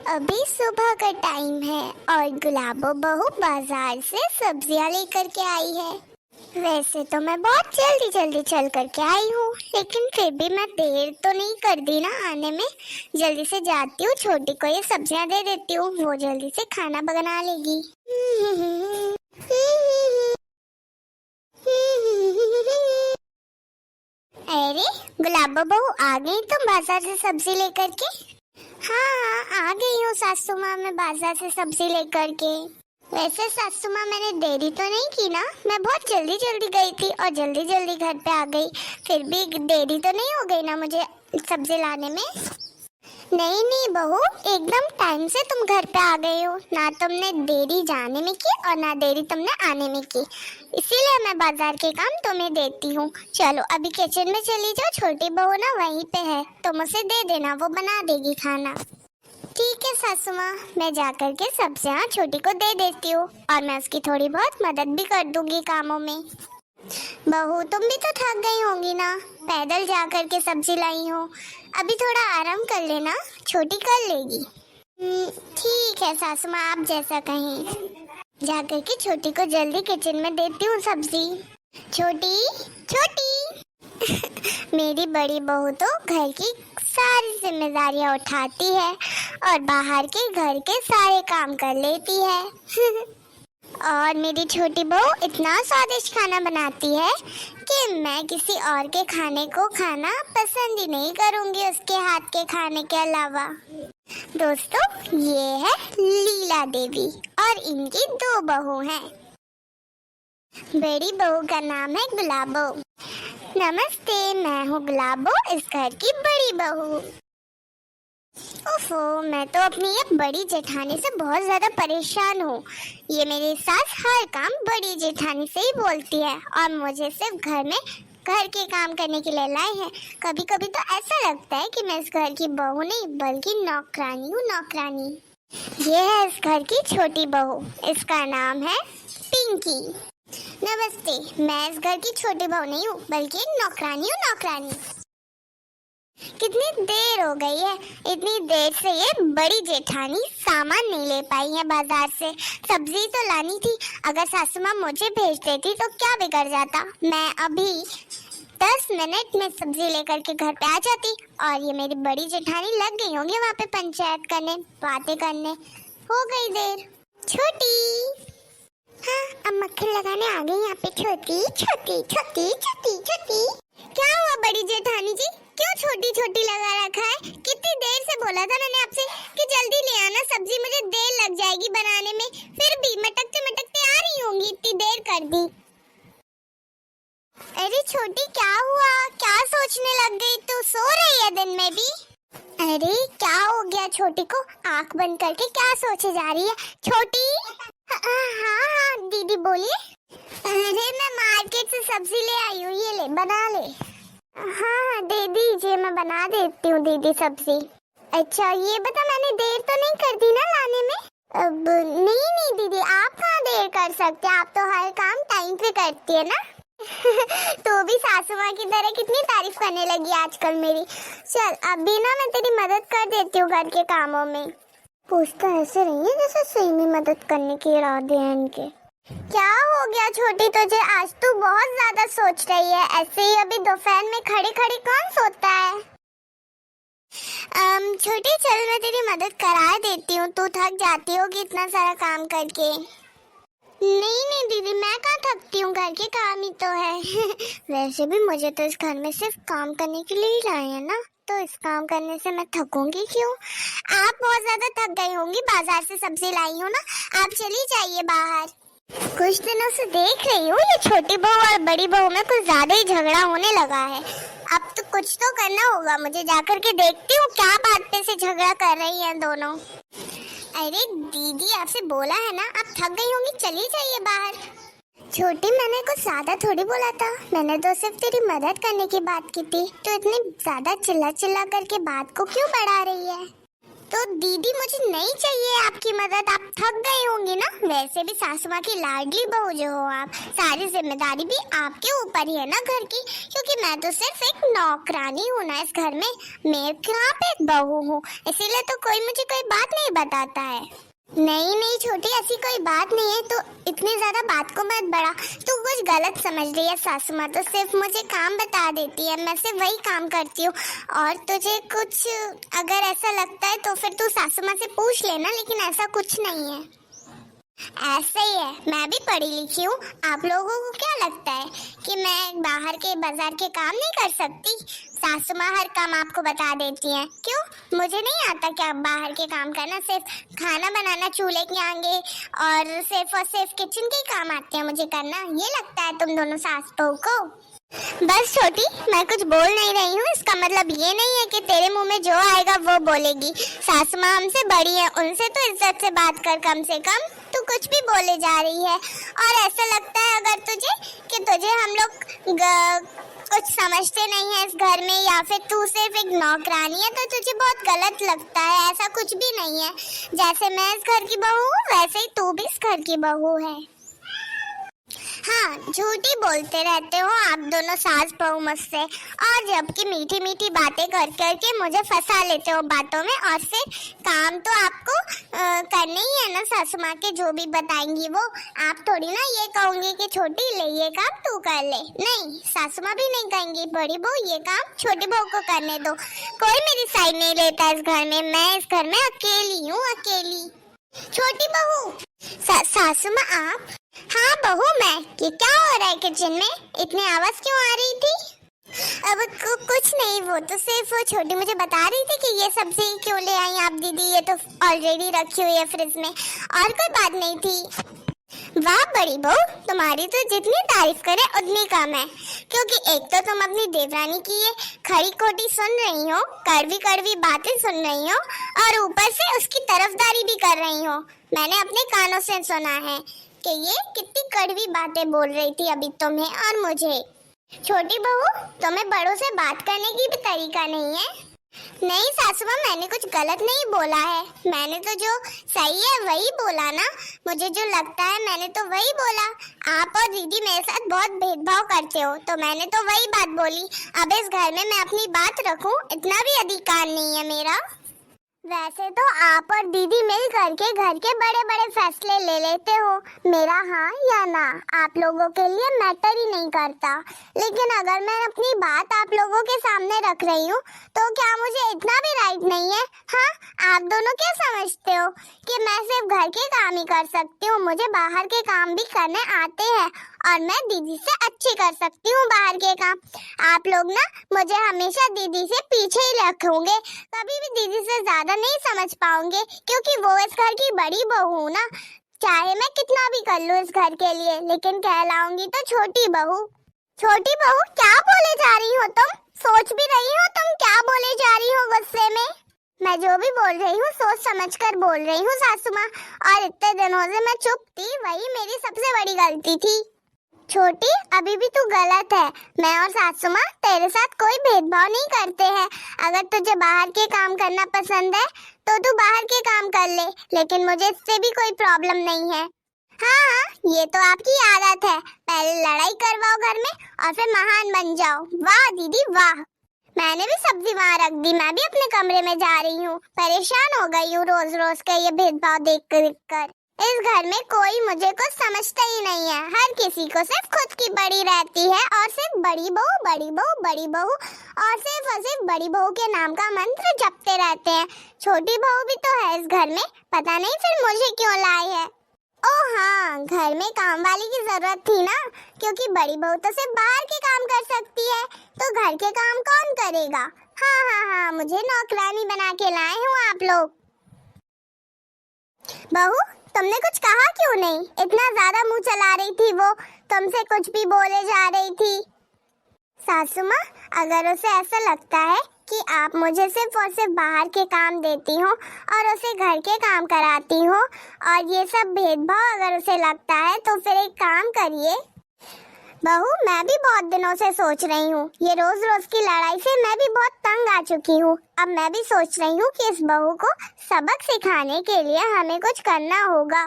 अभी सुबह का टाइम है और गुलाबो बहू बाजार से सब्जियां लेकर के आई है। वैसे तो मैं बहुत जल्दी जल्दी चल करके आई हूँ, लेकिन फिर भी मैं देर तो नहीं कर दी ना आने में। जल्दी से जाती हूँ, छोटी को ये सब्जियां दे देती हूँ, वो जल्दी से खाना बना लेगी। अरे गुलाबो बहू, आ गई तुम बाजार से सब्जी लेकर के? हाँ, आ गई हूँ सासू माँ, मैं बाजार से सब्जी लेकर के। वैसे सासू माँ, मैंने देरी तो नहीं की ना? मैं बहुत जल्दी जल्दी गई थी और जल्दी जल्दी घर पे आ गई। फिर भी देरी तो नहीं हो गई ना मुझे सब्जी लाने में? नहीं नहीं बहू, एकदम टाइम से तुम घर पे आ गए हो। ना तुमने देरी जाने में की और ना देरी तुमने आने में की, इसीलिए मैं बाजार के काम तुम्हें देती हूँ। चलो अभी किचन में चली जाओ, छोटी बहू ना वहीं पे है, तुम उसे दे देना, वो बना देगी खाना। ठीक है सासू माँ, मैं जाकर के सब्जियाँ छोटी को दे देती हूँ और मैं उसकी थोड़ी बहुत मदद भी कर दूंगी कामों में। बहू तुम भी तो थक गई होंगी ना, पैदल जाकर के सब्जी लाई हो, अभी थोड़ा आराम कर लेना, छोटी कर लेगी। ठीक है सासू माँ, आप जैसा कहें। जाकर के छोटी को जल्दी किचन में देती हूँ सब्जी। छोटी छोटी मेरी बड़ी बहू तो घर की सारी जिम्मेदारियां उठाती है और बाहर के घर के सारे काम कर लेती है। और मेरी छोटी बहू इतना स्वादिष्ट खाना बनाती है कि मैं किसी और के खाने को खाना पसंद ही नहीं करूंगी उसके हाथ के खाने के अलावा। दोस्तों, ये है लीला देवी और इनकी दो बहू हैं। बड़ी बहू का नाम है गुलाबो। नमस्ते, मैं हूँ गुलाबो, इस घर की बड़ी बहू। ओफो, मैं तो अपनी ये बड़ी जेठानी से बहुत ज्यादा परेशान हूँ। ये मेरी सास हर काम बड़ी जेठानी से ही बोलती है और मुझे सिर्फ घर के काम करने के लिए लाई है। कभी कभी तो ऐसा लगता है कि मैं इस घर की बहू नहीं बल्कि नौकरानी हूँ, नौकरानी। ये है इस घर की छोटी बहू, इसका नाम है पिंकी। नमस्ते, मैं इस घर की छोटी बहू नहीं हूँ बल्कि नौकरानी हूँ, नौकरानी। कितनी देर हो गई है, इतनी देर से ये बड़ी जेठानी सामान नहीं ले पाई है बाजार से। सब्जी तो लानी थी, अगर सासू माँ मुझे भेज देती तो क्या बिगड़ जाता। मैं अभी 10 मिनट में सब्जी लेकर के घर पे आ जाती और ये मेरी बड़ी जेठानी लग गई होंगी वहाँ पे पंचायत करने, बातें करने। हो गई देर। छोटी, हाँ अब मक्खन लगाने आ गई यहाँ पे। छोटी छोटी छोटी छोटी छोटी, क्या हुआ बड़ी जेठानी जी, क्यों छोटी छोटी लगा रखा है? कितनी देर से बोला था मैंने आपसे कि जल्दी ले आना सब्जी, मुझे देर लग जाएगी बनाने में। फिर भी मटकते मटकते आ रही होंगी, इतनी देर कर दी। अरे छोटी, क्या हुआ? क्या सोचने लग गई? तू सो रही है दिन में भी? अरे क्या हो गया छोटी को? आंख बंद करके क्या सोचे जा रही है छोटी? हाँ दीदी बोलिए। अरे मैं मार्केट से सब्जी ले आई हूँ, ये ले बना ले। हाँ दे दीजिए, मैं बना देती हूँ दीदी सब्जी। अच्छा ये बता, मैंने देर तो नहीं कर दी ना लाने में? अब नहीं दीदी, आप कहाँ देर कर सकते हैं, आप तो हर काम टाइम पे करती है ना। तो भी सासू माँ की तरह कितनी तारीफ करने लगी आजकल मेरी। चल अभी ना मैं तेरी मदद कर देती हूँ घर के कामों में। पूछता ऐसे रही है जैसे सही में मदद करने के इरादे हैं इनके। क्या हो गया छोटी तुझे? आज तू बहुत ज्यादा सोच रही है। ऐसे ही अभी दोपहर में खड़ी खड़ी कौन सोता है? छोटी चल, मैं तेरी मदद करा देती हूँ, तू थक जाती होगी इतना सारा काम करके। नहीं दीदी, मैं कहाँ थकती हूँ, घर के काम ही तो है। वैसे भी मुझे तो इस घर में सिर्फ काम करने के लिए ही लाए हैं ना, तो इस काम करने से मैं थकूंगी क्यों? आप बहुत ज्यादा थक गई होंगी, बाजार से सब्जी लाई हो ना, आप चली जाइए बाहर। कुछ दिनों से देख रही हूँ ये छोटी बहू और बड़ी बहू में कुछ ज्यादा ही झगड़ा होने लगा है। अब तो कुछ तो करना होगा, मुझे जाकर के देखती हूँ क्या बात पे से झगड़ा कर रही हैं दोनों। अरे दीदी, आपसे बोला है ना, आप थक गई होंगी, चली जाइए बाहर। छोटी, मैंने कुछ ज्यादा थोड़ी बोला था, मैंने तो सिर्फ तेरी मदद करने की बात की थी। तो इतनी ज्यादा चिल्ला चिल्ला करके बात को क्यों बढ़ा रही है? तो दीदी मुझे नहीं चाहिए आपकी मदद, आप थक गई होंगी ना। वैसे भी सासू माँ की लाडली बहू जो हो आप, सारी जिम्मेदारी भी आपके ऊपर ही है ना घर की, क्योंकि मैं तो सिर्फ एक नौकरानी हूँ ना इस घर में, मैं कहाँ पे एक बहू हूँ, इसीलिए तो कोई मुझे कोई बात नहीं बताता है। नहीं नहीं छोटी, ऐसी कोई बात नहीं है, तो इतनी ज्यादा बात को मत बढ़ा। तू कुछ गलत समझ रही है, सासू माँ तो सिर्फ मुझे काम बता देती है, मैं सिर्फ वही काम करती हूँ। और तुझे कुछ अगर ऐसा लगता है तो फिर तू सासू माँ से पूछ लेना, लेकिन ऐसा कुछ नहीं है। ऐसा ही है, मैं भी पढ़ी लिखी हूँ। आप लोगों को क्या लगता है कि मैं बाहर के बाजार के काम नहीं कर सकती? सासू माँ हर काम आपको बता देती हैं। क्यों, मुझे नहीं आता क्या बाहर के काम करना? सिर्फ खाना बनाना चूल्हे के आगे और सिर्फ किचन के ही काम आते हैं मुझे करना? ये लगता है तुम दोनों सास बहू को? बस छोटी, मैं कुछ बोल नहीं रही हूँ, इसका मतलब ये नहीं है कि तेरे मुंह में जो आएगा वो बोलेगी। सासू माँ हमसे बड़ी है, उनसे तो इज्जत से बात कर कम से कम। तू कुछ भी बोले जा रही है, और ऐसा लगता है अगर तुझे कि तुझे हम लोग कुछ समझते नहीं है इस घर में, या फिर तू सिर्फ एक नौकरानी है, तो तुझे बहुत गलत लगता है। ऐसा कुछ भी नहीं है, जैसे मैं इस घर की बहू हूँ वैसे ही तू भी इस घर की बहू है। हाँ, झूठी बोलते रहते हो आप दोनों सास बहू मुझसे, और जबकि मीठी मीठी बातें कर करके मुझे फंसा लेते हो बातों में, और फिर काम तो आपको करने ही है ना सासू माँ के, जो भी बताएंगी वो। आप थोड़ी ना ये कहूंगी कि छोटी ले ये काम तू कर ले, नहीं, सासू माँ भी नहीं कहेंगी बड़ी बहू ये काम छोटी बहू को करने दो। कोई मेरी साइड नहीं लेता इस घर में, मैं इस घर में अकेली हूँ, अकेली। छोटी बहू, सासू माँ आप? हाँ बहू मैं। ये क्या हो रहा है किचन में, इतनी आवाज क्यों आ रही थी? अब कुछ नहीं, वो तो सिर्फ वो छोटी मुझे बता रही थी कि ये सब्जी क्यों ले आई आप दीदी, ये तो ऑलरेडी रखी हुई है फ्रिज में, और कोई बात नहीं थी। वाह बड़ी बहू, तुम्हारी तो जितनी तारीफ करे उतनी कम है, क्योंकि एक तो तुम अपनी देवरानी की ये खरी खोटी सुन रही हो, कड़वी कड़वी बातें सुन रही हो, और ऊपर से उसकी तरफदारी भी कर रही हो। मैंने अपने कानों से सुना है कि ये कितनी कड़वी बातें बोल रही थी अभी तुम्हें और मुझे। छोटी बहू, तुम्हें बड़ों से बात करने की भी तरीका नहीं है? नहीं सासू माँ, मैंने कुछ गलत नहीं बोला है, मैंने तो जो सही है वही बोला ना, मुझे जो लगता है मैंने तो वही बोला। आप और दीदी मेरे साथ बहुत भेदभाव करते हो, तो मैंने तो वही बात बोली। अब इस घर में मैं अपनी बात रखूं, इतना भी अधिकार नहीं है मेरा। वैसे तो आप और दीदी मिल करके घर के बड़े बड़े फैसले ले लेते हो, मेरा हाँ या ना आप लोगों के लिए मैटर ही नहीं करता। लेकिन अगर मैं अपनी बात आप लोगों के सामने रख रही हूँ, तो क्या मुझे इतना भी राइट नहीं है? हाँ, आप दोनों क्या समझते हो कि मैं सिर्फ घर के काम ही कर सकती हूँ? मुझे बाहर के काम भी करने आते हैं, और मैं दीदी से अच्छे कर सकती हूँ बाहर के काम। आप लोग ना मुझे हमेशा दीदी से पीछे ही रखोगे, कभी भी दीदी से ज्यादा नहीं समझ पाओगे, क्योंकि वो इस घर की बड़ी बहू हूँ ना। चाहे मैं कितना भी कर लूँ इस घर के लिए, लेकिन कहलाऊंगी तो छोटी बहू। छोटी बहू, क्या बोले जा रही हो तुम? सोच भी रही हो तुम क्या बोले जा रही हो गुस्से में? मैं जो भी बोल रही हूँ सोच समझ कर बोल रही हूँ सासू माँ, और इतने दिनों से मैं चुप थी, वही मेरी सबसे बड़ी गलती थी। छोटी, अभी भी तू गलत है, मैं और सासू माँ तेरे साथ कोई भेदभाव नहीं करते हैं। अगर तुझे बाहर के काम करना पसंद है तो तू बाहर के काम कर ले, लेकिन मुझे इससे भी कोई प्रॉब्लम नहीं है। हाँ, ये तो आपकी आदत है, पहले लड़ाई करवाओ घर में और फिर महान बन जाओ। वाह दीदी वाह। मैंने भी सब्जी वहाँ रख दी, मैं भी अपने कमरे में जा रही हूँ, परेशान हो गई हूँ रोज रोज का ये भेदभाव देख कर। इस घर में कोई मुझे कुछ समझता ही नहीं है, हर किसी को सिर्फ खुद की बड़ी रहती है, और सिर्फ बड़ी बहू बड़ी बहू बड़ी बहू, और सिर्फ बड़ी बहू के नाम का मंत्र जपते रहते हैं। छोटी बहू भी तो है इस घर में, पता नहीं फिर मुझे क्यों लाई है। ओह हाँ, घर में काम वाली की जरूरत थी ना, क्योंकि बड़ी बहू तो सिर्फ बाहर के काम कर सकती है, तो घर के काम कौन करेगा? हाँ हाँ हाँ, मुझे नौकरानी बना के लाए हो आप लोग। बहू, तुमने कुछ कहा क्यों नहीं? इतना ज्यादा मुंह चला रही थी वो, तुमसे कुछ भी बोले जा रही थी। सासू माँ, अगर उसे ऐसा लगता है कि आप मुझे सिर्फ और सिर्फ बाहर के काम देती हो और उसे घर के काम कराती हो, और ये सब भेदभाव अगर उसे लगता है, तो फिर एक काम करिए, बहू, मैं भी बहुत दिनों से सोच रही हूँ, ये रोज रोज की लड़ाई से मैं भी बहुत तंग आ चुकी हूँ। अब मैं भी सोच रही हूँ कि इस बहू को सबक सिखाने के लिए हमें कुछ करना होगा।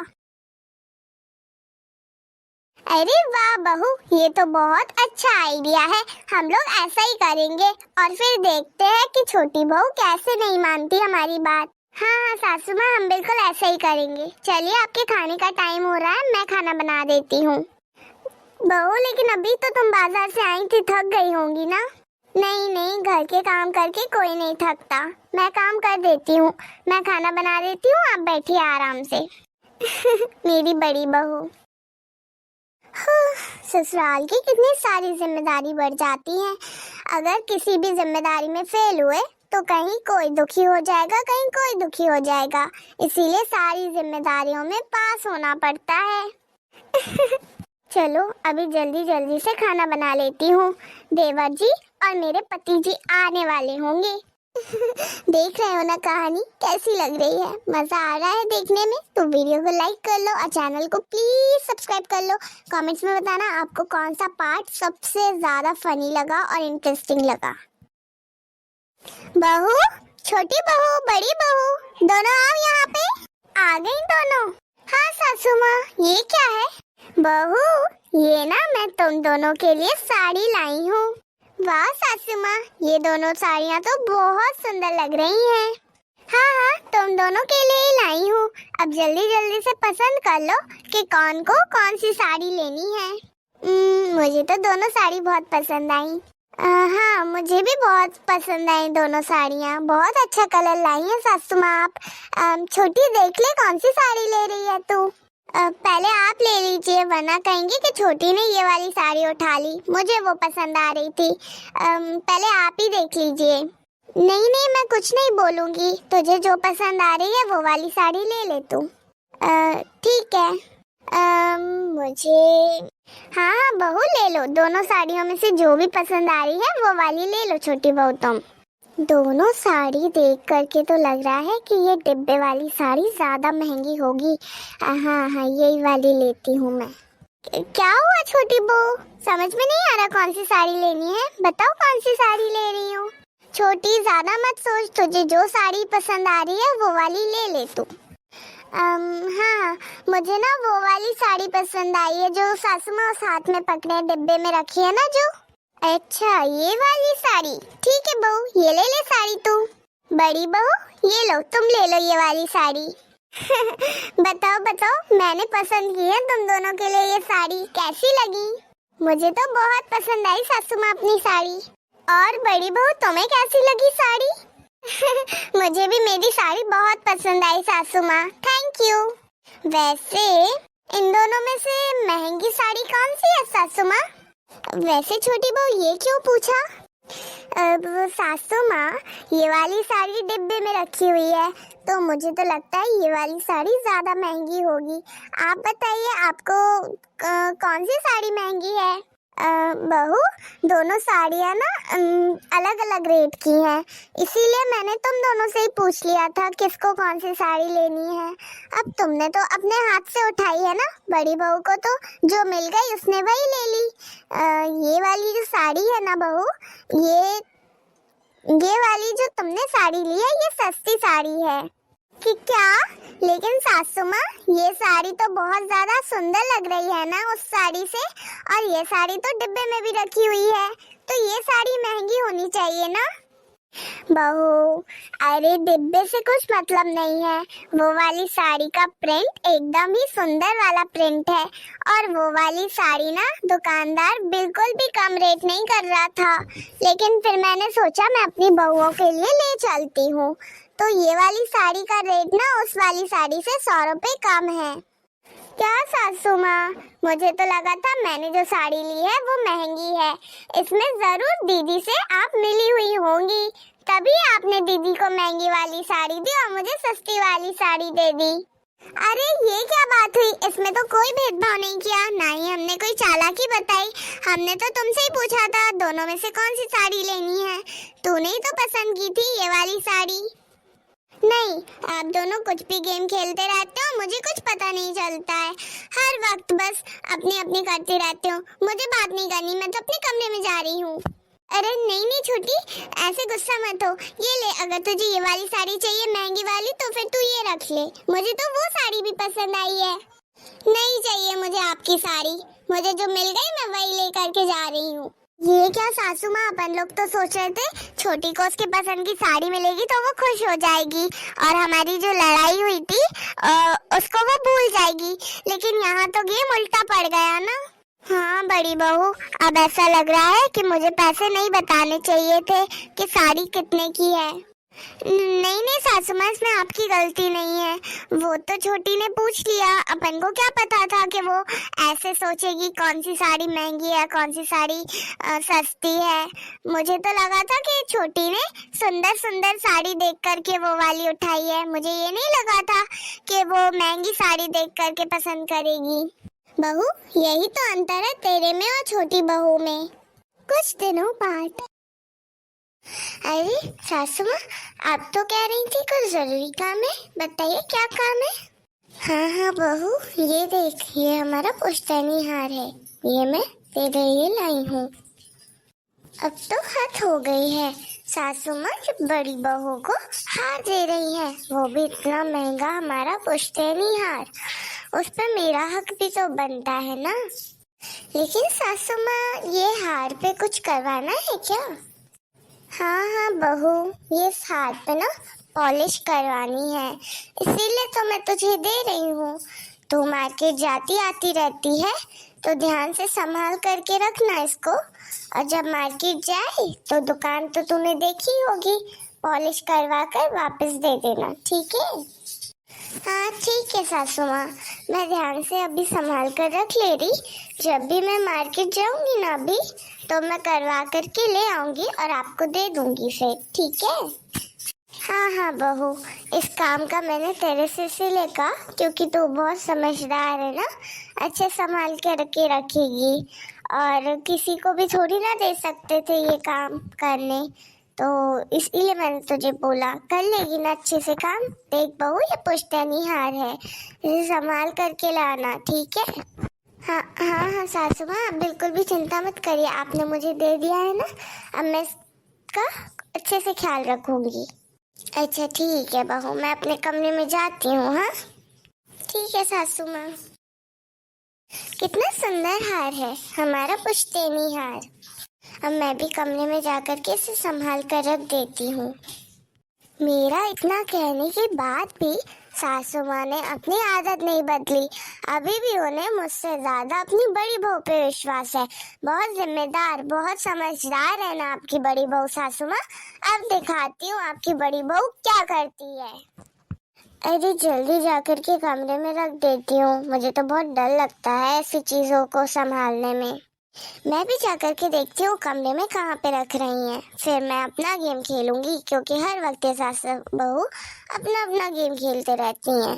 अरे वाह बहू, ये तो बहुत अच्छा आइडिया है। हम लोग ऐसा ही करेंगे और फिर देखते हैं कि छोटी बहू कैसे नहीं मानती हमारी बात। हाँ हाँ सासू माँ, हम बिल्कुल ऐसा ही करेंगे। चलिए, आपके खाने का टाइम हो रहा है, मैं खाना बना देती हूँ। बहू, लेकिन अभी तो तुम बाजार से आई थी, थक गई होंगी ना? नहीं नहीं, घर के काम करके कोई नहीं थकता। मैं काम कर देती हूँ, मैं खाना बना देती हूँ, आप बैठिए आराम से। मेरी बड़ी बहू। ससुराल की कितनी सारी जिम्मेदारी बढ़ जाती है। अगर किसी भी जिम्मेदारी में फेल हुए तो कहीं कोई दुखी हो जाएगा, कहीं कोई दुखी हो जाएगा। इसीलिए सारी जिम्मेदारियों में पास होना पड़ता है। चलो, अभी जल्दी जल्दी से खाना बना लेती हूँ। देवर जी और मेरे पति जी आने वाले होंगे। देख रहे हो ना कहानी कैसी लग रही है? मजा आ रहा है देखने में? तो वीडियो को लाइक कर लो और चैनल को प्लीज सब्सक्राइब कर लो। कमेंट्स में बताना आपको कौन सा पार्ट सबसे ज्यादा फनी लगा और इंटरेस्टिंग लगा। बहू, छोटी बहू, बड़ी बहू, दोनों आओ यहाँ पे। आ गई दोनों? हाँ सासू माँ, ये क्या है? बहू, ये ना मैं तुम दोनों के लिए साड़ी लाई हूँ। वाह सासू माँ, ये दोनों साड़ियाँ तो बहुत सुंदर लग रही हैं। हाँ हाँ, तुम दोनों के लिए ही लाई हूँ। अब जल्दी जल्दी से पसंद कर लो कि कौन को कौन सी साड़ी लेनी है। मुझे तो दोनों साड़ी बहुत पसंद आई। हाँ, मुझे भी बहुत पसंद आई दोनों साड़ियाँ। बहुत अच्छा कलर लाई है सासू माँ आप। छोटी देख ले कौन सी साड़ी ले रही है तू। पहले आप ले लीजिए, वरना कहेंगे कि छोटी ने ये वाली साड़ी उठा ली, मुझे वो पसंद आ रही थी। पहले आप ही देख लीजिए। नहीं नहीं, मैं कुछ नहीं बोलूँगी, तुझे जो पसंद आ रही है वो वाली साड़ी ले ले तू। ठीक है। मुझे हाँ हाँ बहू, ले लो, दोनों साड़ियों में से जो भी पसंद आ रही है वो वाली ले लो छोटी बहू तुम। दोनों साड़ी देख करके तो लग रहा है कि ये डिब्बे वाली साड़ी ज्यादा महंगी होगी। हाँ हाँ, यही वाली लेती हूँ मैं। क्या हुआ छोटी बहू, समझ में नहीं आ रहा कौन सी साड़ी लेनी है? बताओ कौन सी साड़ी ले रही हूँ। छोटी, ज्यादा मत सोच, तुझे जो साड़ी पसंद आ रही है वो वाली ले ले तू। हाँ, मुझे ना वो वाली साड़ी पसंद आई है जो सासू माँ उस हाथ में पकड़े डिब्बे में रखी है ना जो। अच्छा, ये वाली साड़ी? ठीक है बहू, ये ले ले साड़ी तू। बड़ी बहू, ये लो, तुम ले लो ये वाली साड़ी। बताओ बताओ, मैंने पसंद की है तुम दोनों के लिए ये साड़ी, कैसी लगी? मुझे तो बहुत पसंद आई सासू माँ अपनी साड़ी। और बड़ी बहू, तुम्हें कैसी लगी साड़ी? मुझे भी मेरी साड़ी बहुत पसंद आई सासू माँ, थैंक यू। वैसे इन दोनों में से महंगी साड़ी कौन सी है सासू माँ? वैसे छोटी बहू, ये क्यों पूछा? सासू माँ, ये वाली साड़ी डिब्बे में रखी हुई है, तो मुझे तो लगता है ये वाली साड़ी ज्यादा महंगी होगी। आप बताइए, आपको कौन सी साड़ी महंगी है? बहू, दोनों साड़ियाँ ना अलग अलग रेट की हैं, इसीलिए मैंने तुम दोनों से ही पूछ लिया था किसको कौन सी साड़ी लेनी है। अब तुमने तो अपने हाथ से उठाई है ना, बड़ी बहू को तो जो मिल गई उसने वही ले ली। ये वाली जो साड़ी है ना बहू, ये वाली जो तुमने साड़ी ली है ये सस्ती साड़ी है। कि क्या? लेकिन सासू माँ, ये साड़ी तो बहुत ज्यादा सुंदर लग रही है ना उस साड़ी से, और ये साड़ी तो डिब्बे में भी रखी हुई है, तो ये साड़ी महंगी होनी चाहिए ना। बहू, अरे डिब्बे से कुछ मतलब नहीं है, वो वाली साड़ी का प्रिंट एकदम ही सुंदर वाला प्रिंट है, और वो वाली साड़ी ना दुकानदार बिल्कुल भी कम रेट नहीं कर रहा था, लेकिन फिर मैंने सोचा मैं अपनी बहुओं के लिए ले चलती हूँ, तो ये वाली साड़ी का रेट ना उस वाली साड़ी से 100 रुपए कम है। क्या सासू माँ, मुझे तो लगा था मैंने जो साड़ी ली है वो महंगी है, इसमें जरूर दीदी से आप मिली हुई होंगी, तभी आपने दीदी को महंगी वाली साड़ी दी और मुझे सस्ती वाली साड़ी दे दी। अरे ये क्या बात हुई, इसमें तो कोई भेदभाव नहीं किया, ना ही हमने कोई चालाकी बताई, हमने तो तुमसे ही पूछा था दोनों में से कौन सी साड़ी लेनी है, तूने ही तो पसंद की थी ये वाली साड़ी। नहीं, आप दोनों कुछ भी गेम खेलते रहते हो, मुझे कुछ पता नहीं चलता है। हर वक्त बस अपनी अपनी करते रहते हो। मुझे बात नहीं करनी, मैं तो अपने कमरे में जा रही हूँ। अरे नहीं नहीं छोटी, ऐसे गुस्सा मत हो। ये ले, अगर तुझे ये वाली साड़ी चाहिए महंगी वाली तो फिर तू ये रख ले। मुझे तो वो साड़ी भी पसंद आई है। नहीं चाहिए मुझे आपकी साड़ी, मुझे जो मिल गई मैं वही लेकर के जा रही हूँ। ये क्या सासू माँ, अपन लोग तो सोच रहे थे छोटी को उसकी पसंद की साड़ी मिलेगी तो वो खुश हो जाएगी और हमारी जो लड़ाई हुई थी उसको वो भूल जाएगी, लेकिन यहाँ तो गेम उल्टा पड़ गया ना। हाँ बड़ी बहू, अब ऐसा लग रहा है कि मुझे पैसे नहीं बताने चाहिए थे कि साड़ी कितने की है। नहीं नहीं सासू माँ, इसमें आपकी गलती नहीं है। वो तो छोटी ने पूछ लिया, अपन को क्या पता था कि वो ऐसे सोचेगी कौन सी साड़ी महंगी है कौन सी साड़ी सस्ती है। मुझे तो लगा था कि छोटी ने सुंदर सुंदर साड़ी देख करके वो वाली उठाई है। मुझे ये नहीं लगा था कि वो महंगी साड़ी देख करके पसंद करेगी। बहू, यही तो अंतर है तेरे में और छोटी बहू में। कुछ दिनों बाद। अरे सासू माँ, आप तो कह रही थी कुछ जरूरी काम है, बताइए क्या काम है। हाँ हाँ बहू, ये देख, ये हमारा पुश्तैनी हार है, ये मैं तेरे लिए लाई हूँ। अब तो हद हो गई है, सासू माँ जो बड़ी बहू को हार दे रही है, वो भी इतना महंगा हमारा पुश्तैनी हार। उस पर मेरा हक भी तो बनता है ना। लेकिन सासू माँ, ये हार पे कुछ करवाना है क्या। हाँ हाँ बहू, ये हाथ पे ना पॉलिश करवानी है, इसीलिए तो मैं तुझे दे रही हूँ। तू मार्केट जाती आती रहती है तो ध्यान से संभाल करके रखना इसको, और जब मार्केट जाए तो दुकान तो तूने देखी होगी, पॉलिश करवा कर वापस दे देना, ठीक है। हाँ ठीक है सासू माँ, मैं ध्यान से अभी संभाल कर रख ले रही। जब भी मैं मार्केट जाऊंगी ना अभी, तो मैं करवा करके ले आऊंगी और आपको दे दूंगी फिर, ठीक है। हाँ हाँ बहू, इस काम का मैंने तेरे से इसीलिए कहा क्योंकि तू बहुत समझदार है ना, अच्छे संभाल के रखेगी, और किसी को भी थोड़ी ना दे सकते थे ये काम करने, तो इसलिए मैंने तुझे बोला कर लेगी ना अच्छे से काम। देख बहू, ये पुश्तैनी हार है, इसे संभाल करके लाना, ठीक है। हाँ हाँ हाँ सासू माँ, आप बिल्कुल भी चिंता मत करिए, आपने मुझे दे दिया है ना, अब मैं इसका अच्छे से ख्याल रखूंगी। अच्छा ठीक है बहू, मैं अपने कमरे में जाती हूँ। हाँ ठीक है सासू माँ। कितना सुंदर हार है हमारा पुश्तैनी हार। अब मैं भी कमरे में जाकर के इसे संभाल कर रख देती हूँ। मेरा इतना कहने के बाद भी सासू माँ ने अपनी आदत नहीं बदली, अभी भी उन्हें मुझसे ज्यादा अपनी बड़ी बहू पे विश्वास है। बहुत जिम्मेदार, बहुत समझदार है ना आपकी बड़ी बहू सासू माँ। अब दिखाती हूँ आपकी बड़ी बहू क्या करती है। अरे जल्दी जाकर के कमरे में रख देती हूँ, मुझे तो बहुत डर लगता है ऐसी चीजों को संभालने में। मैं भी जाकर के देखती हूँ कमरे में कहाँ पे रख रही हैं, फिर मैं अपना गेम खेलूंगी, क्योंकि हर वक्त ये सास बहू अपना अपना गेम खेलते रहती हैं।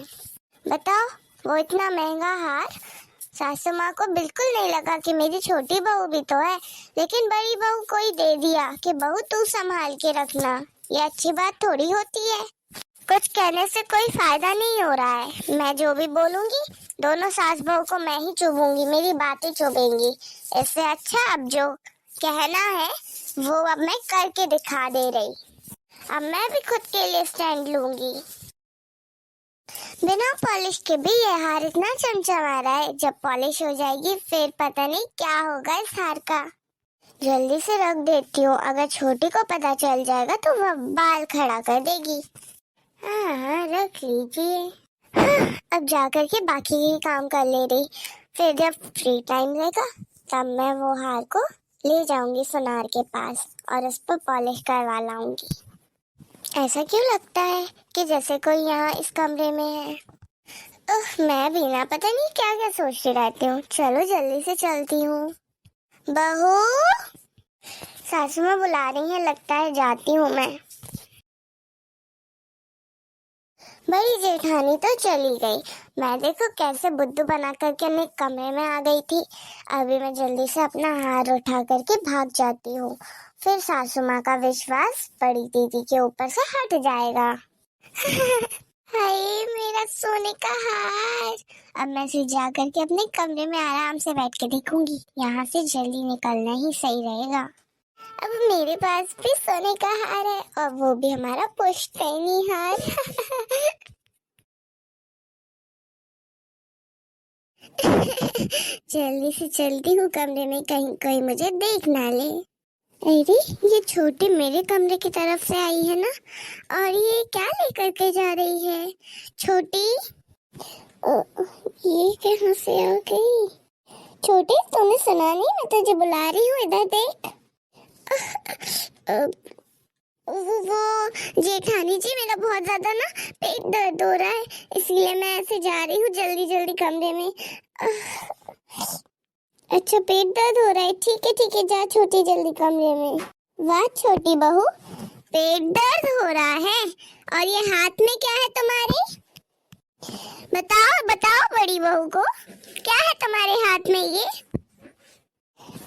बताओ, वो इतना महंगा हार सासू माँ को बिल्कुल नहीं लगा कि मेरी छोटी बहू भी तो है, लेकिन बड़ी बहू को ही दे दिया कि बहू तू संभाल के रखना। ये अच्छी बात थोड़ी होती है। कुछ कहने से कोई फायदा नहीं हो रहा है, मैं जो भी बोलूंगी दोनों सास बहू को मैं ही चुभूंगी, मेरी बातें चुभेंगी। इससे अच्छा अब जो कहना है वो अब मैं करके दिखा दे रही। अब मैं भी खुद के लिए स्टैंड लूंगी। बिना पॉलिश के भी ये हार इतना चमचमा रहा है, जब पॉलिश हो जाएगी फिर पता नहीं क्या होगा इस हार का। जल्दी से रख देती हूँ, अगर छोटी को पता चल जाएगा तो वह बाल खड़ा कर देगी। हाँ हाँ रख लीजिए। हाँ, अब जाकर के बाकी ही काम कर ले रही, फिर जब फ्री टाइम रहेगा तब मैं वो हार को ले जाऊंगी सुनार के पास और उस पर पॉलिश करवा लाऊंगी। ऐसा क्यों लगता है कि जैसे कोई यहाँ इस कमरे में है। मैं भी ना पता नहीं क्या क्या सोचती रहती हूँ। चलो जल्दी से चलती हूँ। बहू, सासू माँ बुला रही है, लगता है जाती हूँ मैं। बड़ी जेठानी तो चली गई, मैं देखो कैसे बुद्धू बना करके अपने कमरे में आ गई थी। अभी मैं जल्दी से अपना हार उठा करके भाग जाती हूँ, फिर सासू माँ का विश्वास बड़ी दीदी के ऊपर से हट जाएगा। हाय मेरा सोने का हार। अब मैं फिर जा करके अपने कमरे में आराम से बैठ के देखूंगी, यहाँ से जल्दी निकलना ही सही रहेगा। अब मेरे पास भी सोने का हार है और वो भी हमारा पुश्तैनी हार। जल्दी से चलती हूँ कमरे में, कहीं कोई मुझे देख ना ले। अरे ये छोटी मेरे कमरे की तरफ से आई है ना, और ये क्या लेकर के जा रही है? छोटी, ये कहाँ से आ गई? छोटी तूने सुना नहीं, मैं तुझे बुला रही हूँ, इधर देख। वो जेठानी जी, मेरा बहुत ज्यादा ना पेट दर्द हो रहा है, इसलिए मैं ऐसे जा रही हूँ जल्दी जल्दी कमरे में। अच्छा पेट दर्द हो रहा है, ठीक है जा छोटी जल्दी कमरे में। वाह छोटी बहू, पेट दर्द हो रहा है और ये हाथ में क्या है तुम्हारे? बताओ बताओ बड़ी बहू को, क्या है तुम्हारे हाथ में ये?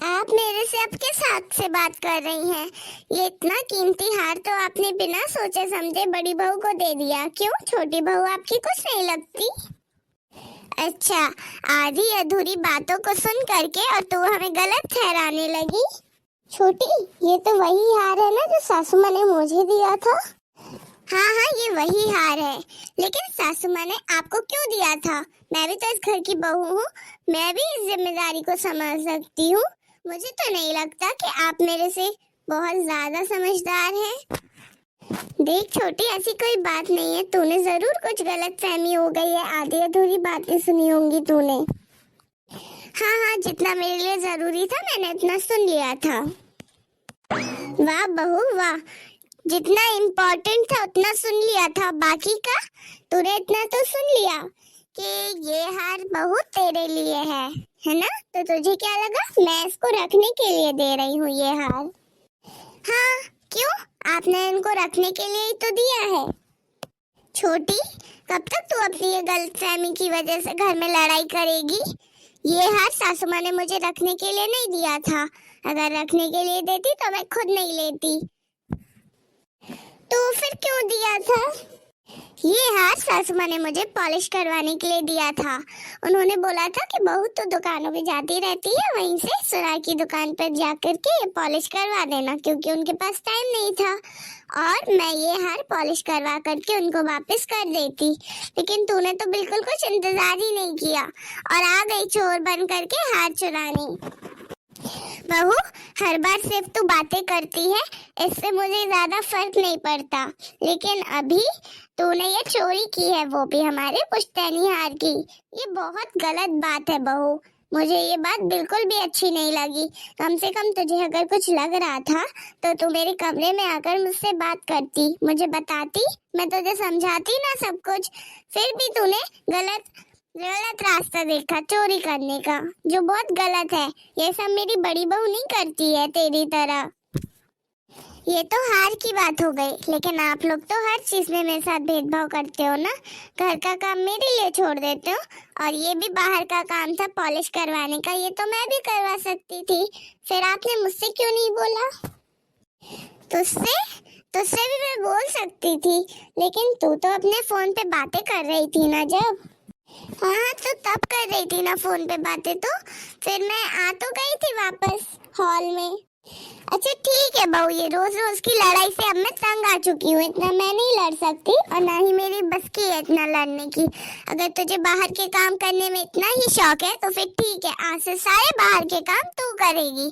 आप मेरे से अब किस हाथ से बात कर रही हैं? ये इतना कीमती हार तो आपने बिना सोचे समझे बड़ी बहू को दे दिया। क्यों छोटी बहू आपकी कुछ नहीं लगती? अच्छा, आधी अधूरी बातों को सुन करके और तू हमें गलत ठहराने लगी। छोटी, ये तो वही हार है ना जो सासू माँ ने मुझे दिया था। हाँ ये वही हार है, लेकिन सासू माँ ने आपको क्यों दिया था? मैं भी तो इस घर की बहू हूँ, मैं भी इस जिम्मेदारी को संभाल सकती हूँ। मुझे तो नहीं लगता कि आप मेरे से बहुत ज्यादा समझदार हैं। देख छोटी, ऐसी कोई बात नहीं है, तूने जरूर कुछ गलत फहमी हो गई है, आधी अधूरी बातें सुनी होंगी तूने। हाँ जितना मेरे लिए जरूरी था मैंने इतना सुन लिया था। वाह बहू वाह, जितना इम्पोर्टेंट था उतना सुन लिया था, बाकी का तूने इतना तो सुन लिया कि ये हार बहू तेरे लिए है ना? तो तुझे क्या लगा मैं इसको रखने के लिए दे रही हूँ ये हार? हाँ क्यों, आपने इनको रखने के लिए ही तो दिया है। छोटी, कब तक तू अपनी ये गलतफहमी की वजह से घर में लड़ाई करेगी? ये हार सासू माँ ने मुझे रखने के लिए नहीं दिया था, अगर रखने के लिए देती तो मैं खुद नहीं लेती। तो फिर क्यों दिया था? ये हार सासू माँ ने मुझे पॉलिश करवाने के लिए दिया था। उन्होंने बोला था कि बहू तो दुकानों पे जाती रहती है, वहीं से सुराही की दुकान पर जाकर के ये पॉलिश करवा देना, क्योंकि उनके पास टाइम नहीं था और मैं ये हार पॉलिश करवा करके उनको वापस कर देती। लेकिन तूने तो बिल्कुल कुछ इंतजार ही नहीं किया और आ गई चोर बन करके हार चुराने। बहू, हर बार सिर्फ तू बातें करती है, इससे मुझे ज्यादा फर्क नहीं पड़ता, लेकिन अभी तूने ये चोरी की है, वो भी हमारे पुश्तैनी हार की। ये बहुत गलत बात है बहू, मुझे ये बात बिल्कुल भी अच्छी नहीं लगी। कम से कम तुझे अगर कुछ लग रहा था तो तू मेरे कमरे में आकर मुझसे बात करती, मुझे बताती, मैं तुझे समझाती ना सब कुछ। फिर भी तूने गलत रास्ता देखा चोरी करने का, जो बहुत गलत है। ये सब मेरी बड़ी बहू नहीं करती है तेरी तरह। ये तो हार की बात हो गई, लेकिन आप लोग तो हर चीज में मेरे साथ भेदभाव करते हो ना। घर का काम मेरे लिए छोड़ देते हो, और ये भी बाहर का काम था पॉलिश करवाने का, ये तो मैं भी करवा सकती थी, फिर आपने मुझसे क्यों नहीं बोला? तुझसे भी मैं बोल सकती थी, लेकिन तू तो अपने फोन पे बातें कर रही थी ना जब। हाँ तो तब कर रही थी ना फोन पे बातें, तो फिर मैं आ तो गई थी वापस हॉल में। अच्छा ठीक है बहू, ये रोज रोज की लड़ाई से अब मैं तंग आ चुकी हूँ, इतना मैं नहीं लड़ सकती और ना ही मेरी बस की है इतना लड़ने की। अगर तुझे बाहर के काम करने में इतना ही शौक है तो फिर ठीक है, आज से सारे बाहर के काम तू करेगी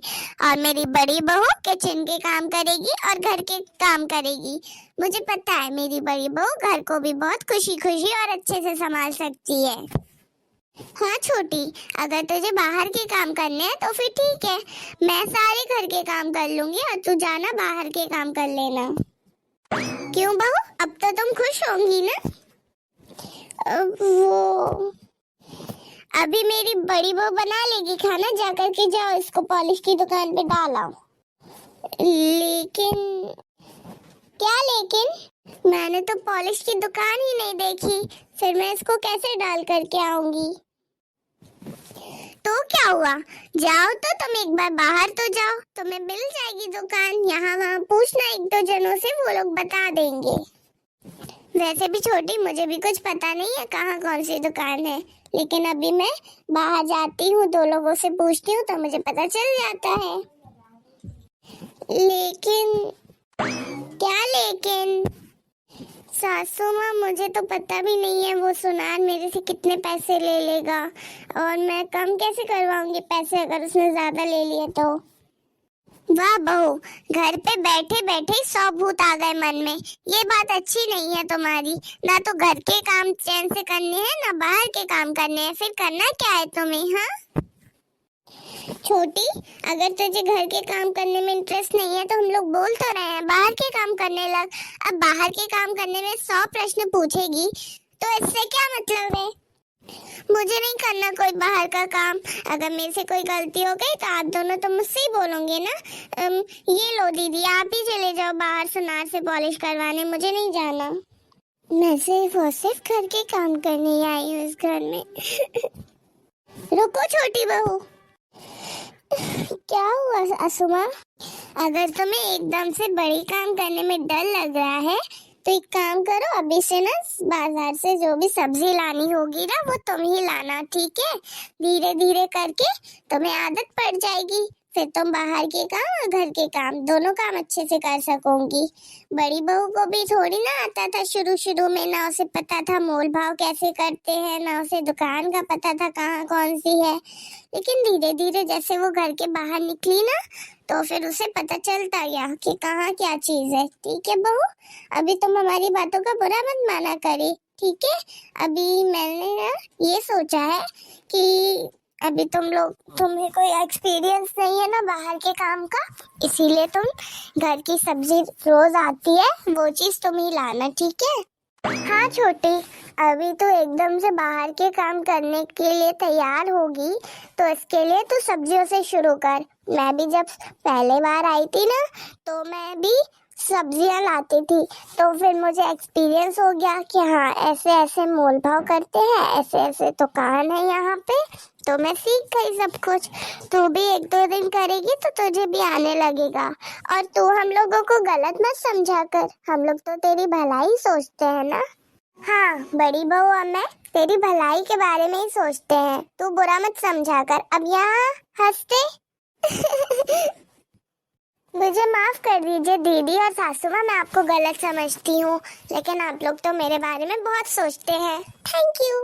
और मेरी बड़ी बहू किचन के काम करेगी और घर के काम करेगी। मुझे पता है मेरी बड़ी बहू घर को भी बहुत खुशी खुशी और अच्छे से संभाल सकती है। हाँ छोटी, अगर तुझे बाहर के काम करने हैं तो फिर ठीक है, मैं सारे घर के काम कर लूंगी और तू जाना बाहर के काम कर लेना। क्यों बहू, अब तो तुम खुश होंगी ना? वो अभी मेरी बड़ी बहू बना लेगी खाना, जाकर के जाओ इसको पॉलिश की दुकान पे डालाओ। लेकिन क्या लेकिन? मैंने तो पॉलिश की दुकान ही नहीं देखी, फिर मैं इसको कैसे डाल करके आऊंगी? तो क्या हुआ, जाओ तो तुम एक बार बाहर तो जाओ, तुम्हें मिल जाएगी दुकान, यहाँ वहाँ पूछना एक दो जनों से, वो लोग बता देंगे। वैसे भी छोटी, मुझे भी कुछ पता नहीं है कहाँ कौन सी दुकान है, लेकिन अभी मैं बाहर जाती हूँ, दो लोगों से पूछती हूँ तो मुझे पता चल जाता है। लेकिन क्या लेकिन? सासू माँ, मुझे तो पता भी नहीं है वो सुनार मेरे से कितने पैसे ले लेगा, और मैं कम कैसे करवाऊंगी पैसे अगर उसने ज्यादा ले लिए तो। वाह बहू, घर पे बैठे बैठे 100 भूत आ गए मन में। ये बात अच्छी नहीं है तुम्हारी। ना तो घर के काम चैन से करने हैं, ना बाहर के काम करने हैं, फिर करना क्या है तुम्हें? हाँ छोटी, अगर तुझे घर के काम करने में इंटरेस्ट नहीं है तो हम लोग बोल तो रहे हैं बाहर के काम करने लग। अब बाहर के काम करने में 100 प्रश्न पूछेगी तो इससे क्या मतलब है? मुझे नहीं करना कोई बाहर का काम। अगर मेरे से कोई गलती हो गई तो आप दोनों तो मुझसे ही बोलोगे ना। ये लो दीदी, आप ही चले जाओ बाहर सुनार से पॉलिश करवाने, मुझे नहीं जाना। मैं सिर्फ और सिर्फ घर के काम करने आई हूँ इस घर में। रुको छोटी बहू। क्या हुआ असुमा? अगर तुम्हें एकदम से बड़ी काम करने में डर लग रहा है तो एक काम करो, अभी से ना बाजार से जो भी सब्जी लानी होगी ना वो तुम ही लाना, ठीक है? धीरे धीरे करके तुम्हें आदत पड़ जाएगी, फिर तुम बाहर के काम और घर के काम दोनों काम अच्छे से कर सकोगी। बड़ी बहू को भी थोड़ी ना आता था शुरू शुरू में, ना उसे पता था मोल भाव कैसे करते हैं, ना उसे दुकान का पता था कहाँ कौन सी है। लेकिन धीरे धीरे जैसे वो घर के बाहर निकली ना तो फिर उसे पता चलता गया कि कहाँ क्या चीज है। ठीक है बहू, अभी तुम हमारी बातों का बुरा मत माना करे, ठीक है? अभी मैंने ना ये सोचा है कि अभी तुम्हें कोई एक्सपीरियंस नहीं है ना बाहर के काम का, इसीलिए तुम घर की सब्जी रोज आती है वो चीज तुम ही लाना, ठीक है? हाँ छोटी, अभी तो एकदम से बाहर के काम करने के लिए तैयार होगी तो इसके लिए तू सब्जियों से शुरू कर। मैं भी जब पहले बार आई थी ना तो मैं भी सब्जियां लाती थी, तो फिर मुझे एक्सपीरियंस हो गया कि हाँ ऐसे ऐसे मोल भाव करते हैं, ऐसे ऐसे दुकान है यहाँ पे, तो मैं सीख गई सब कुछ। तू भी एक दो दिन करेगी तो तुझे भी आने लगेगा। और तू हम लोगों को गलत मत समझा कर, हम लोग तो तेरी भलाई सोचते हैं ना। हाँ बड़ी बहू, और मैं तेरी भलाई के बारे में ही सोचते हैं, तू बुरा मत समझा कर। अब यहाँ हंसते। मुझे माफ कर दीजिए दीदी और सासू माँ, मैं आपको गलत समझती हूँ, लेकिन आप लोग तो मेरे बारे में बहुत सोचते हैं। Thank you.